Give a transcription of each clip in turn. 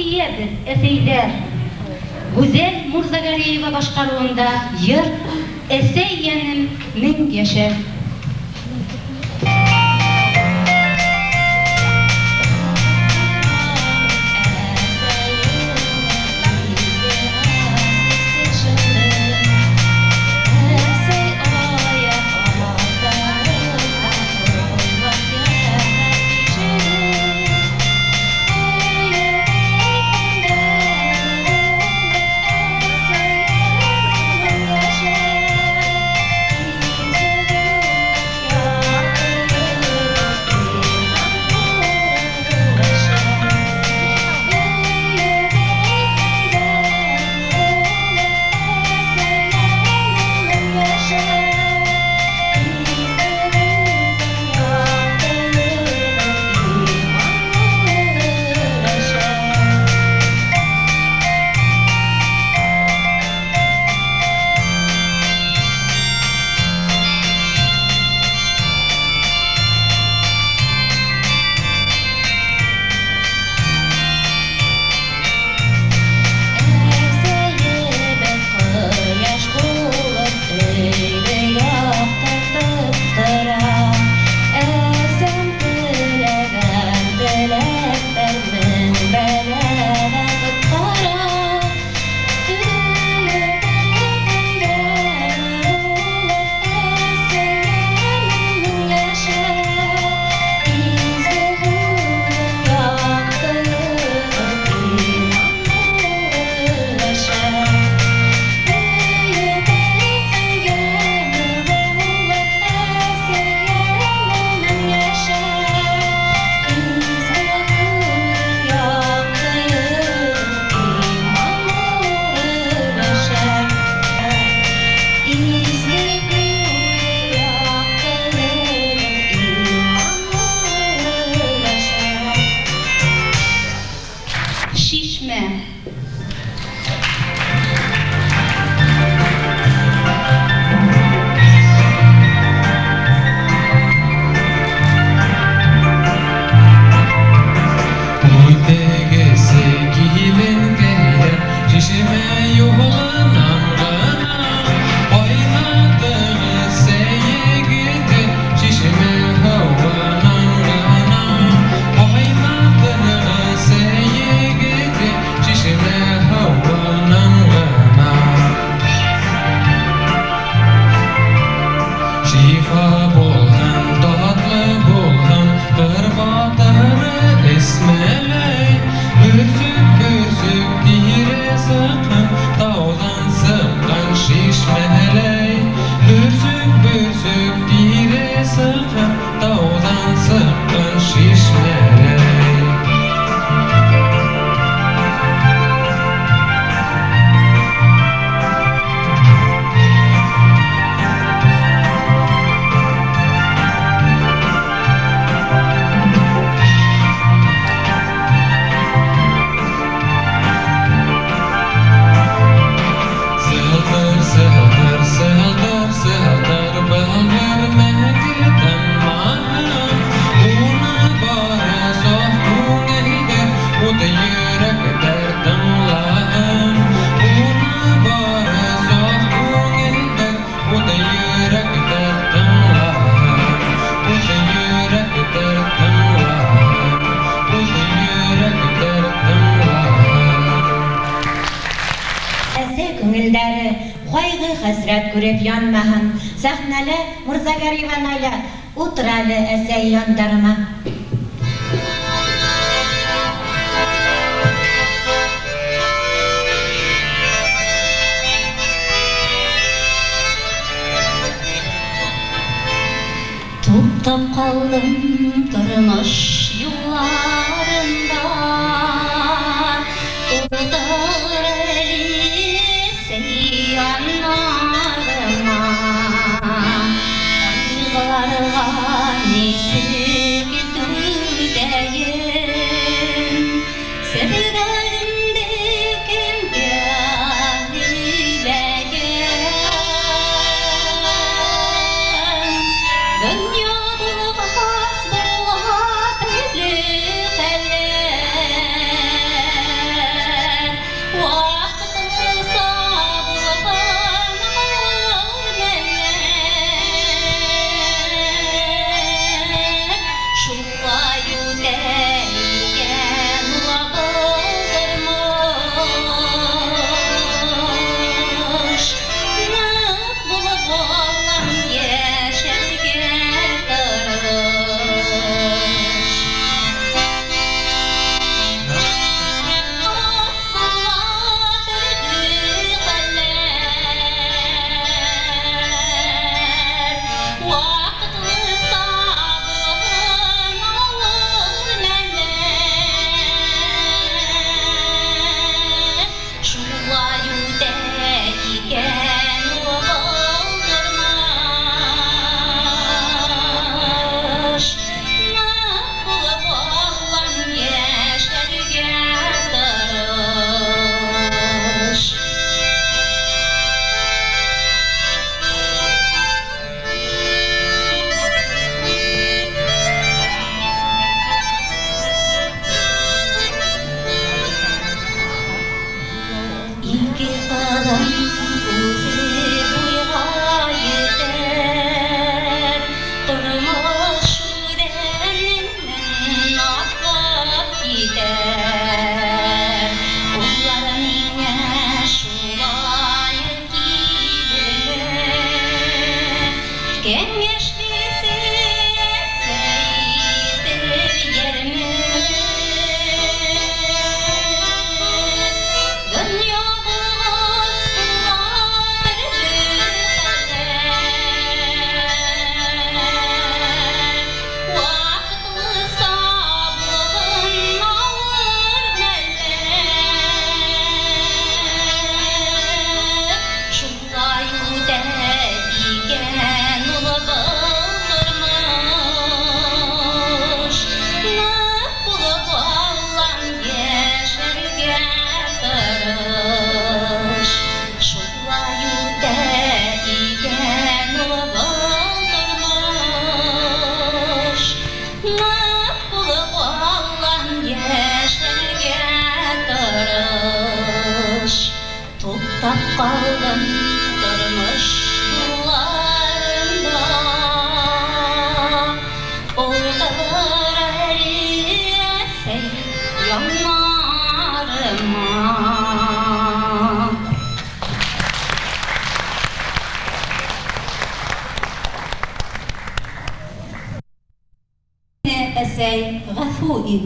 diyebiz eseyler. Güzel Murzagariyeva başkaruunda yer eseyyenim min yaşar. Hasret görüp yanmahan, sahnele Murzagariyeva'yla uturalı esey yandarma. Tutup kaldım durmuş yollarında, udur eli seyyanlarıma, aylarga nesip düdeyim, sevgilimdeki gönlüme dünya bulmaz bulmaz bir kadın uzun boyga yeter durmuş deninden atlap gider Ular mine şulay gider Kengeşlisi seydir yerine Dünya boz bular Vakıtlı sabrın ağır neler Şulay dedigen ula bağırmış Nık bulup ağlan yeşerge tırış Şulay dedigen ula bağırmış Nık bulup ağlan yeşerge tırış Tuttap kaldım durmuş yollarında Oldular eriyese yanlarıma Esey Gafuri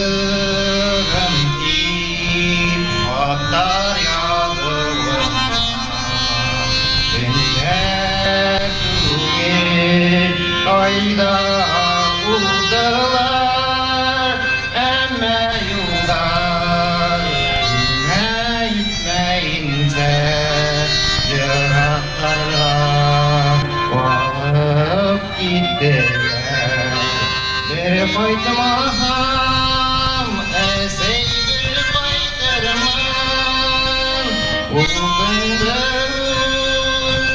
Aydırım ip atar yağdırma Günler tüger ayda uldurlar Emme yollar emme gitmeyince Yıraklarla varıp gittiler Bir koytmam, esey bir koytırman O günden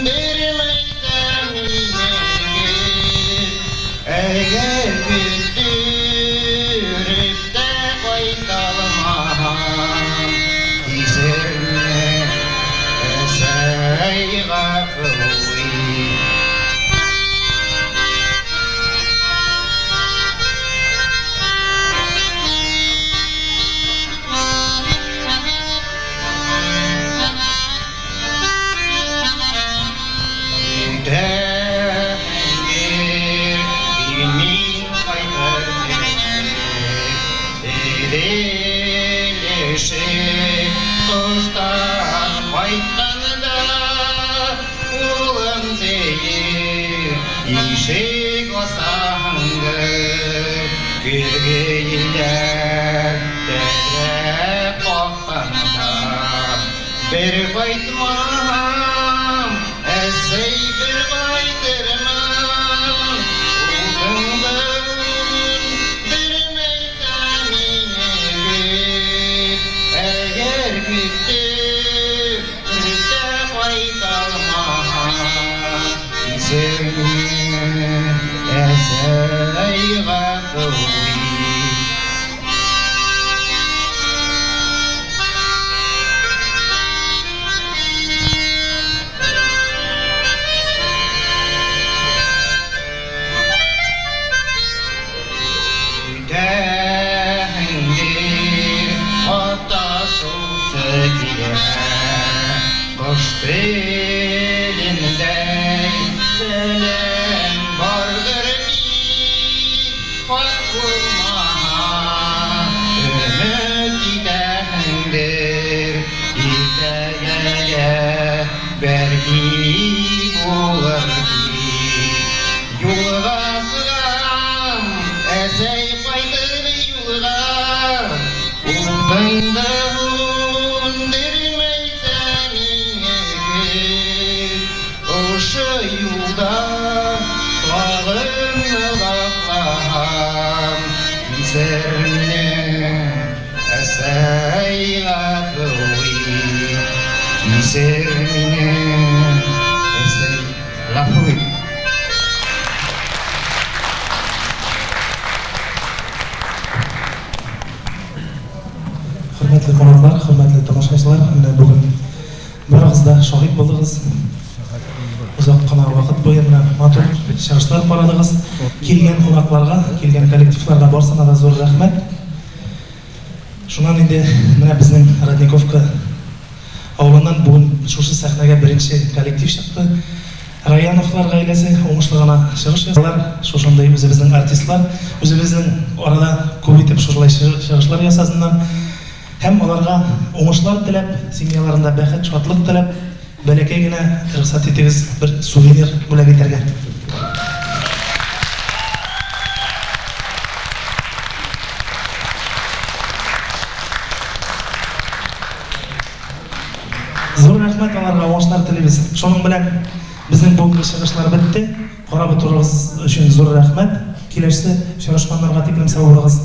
birleysem yine Eğer güldürüp de koytalmam Dizerine esey gafuri İşik o sahangı Gülgeyler devre kokanda Bir baytmam Esey bir baytırmam Uğundan bir meydanine git Eğer gitti Rütte koytalmam Seni esey gafuri кисер мине әсәй гафу ит. Hürmetli konuklar, hürmetli tomoshabinlar, mana bugun bir og'izda shohid bo'ldingiz. Uzoq qana vaqt bo'yi mana motor shirinlar qo'radingiz. Kelgan qonaqlarga, kelgan kollektivlarga borsanada zo'r rahmat. Shundan endi mana bizning Radnikovka avlundan bugun shu sahnaga birinchi kollektiv chiqdi. Rayonovlar ailasi o'ngishlig'ina chiqish yasalar, shunday o'zimizning artistlar, o'zimizning orada ko'payib shunday chiqishlar yasasinlar. Hem onlarga oңышлар tilab, семьяларында бәхет, шатлык tilab, бәләкәй генә рөхсәт итегез bir сувенир бүләк итәргә. Зур рәхмәт аларга, оңышлар телибез. Шуның белән безнең бүгенге чыгышлар бетте. Карап торыгыз өчен зур рәхмәт. Киләсе чыгышканнарга тиклем сау булыгыз.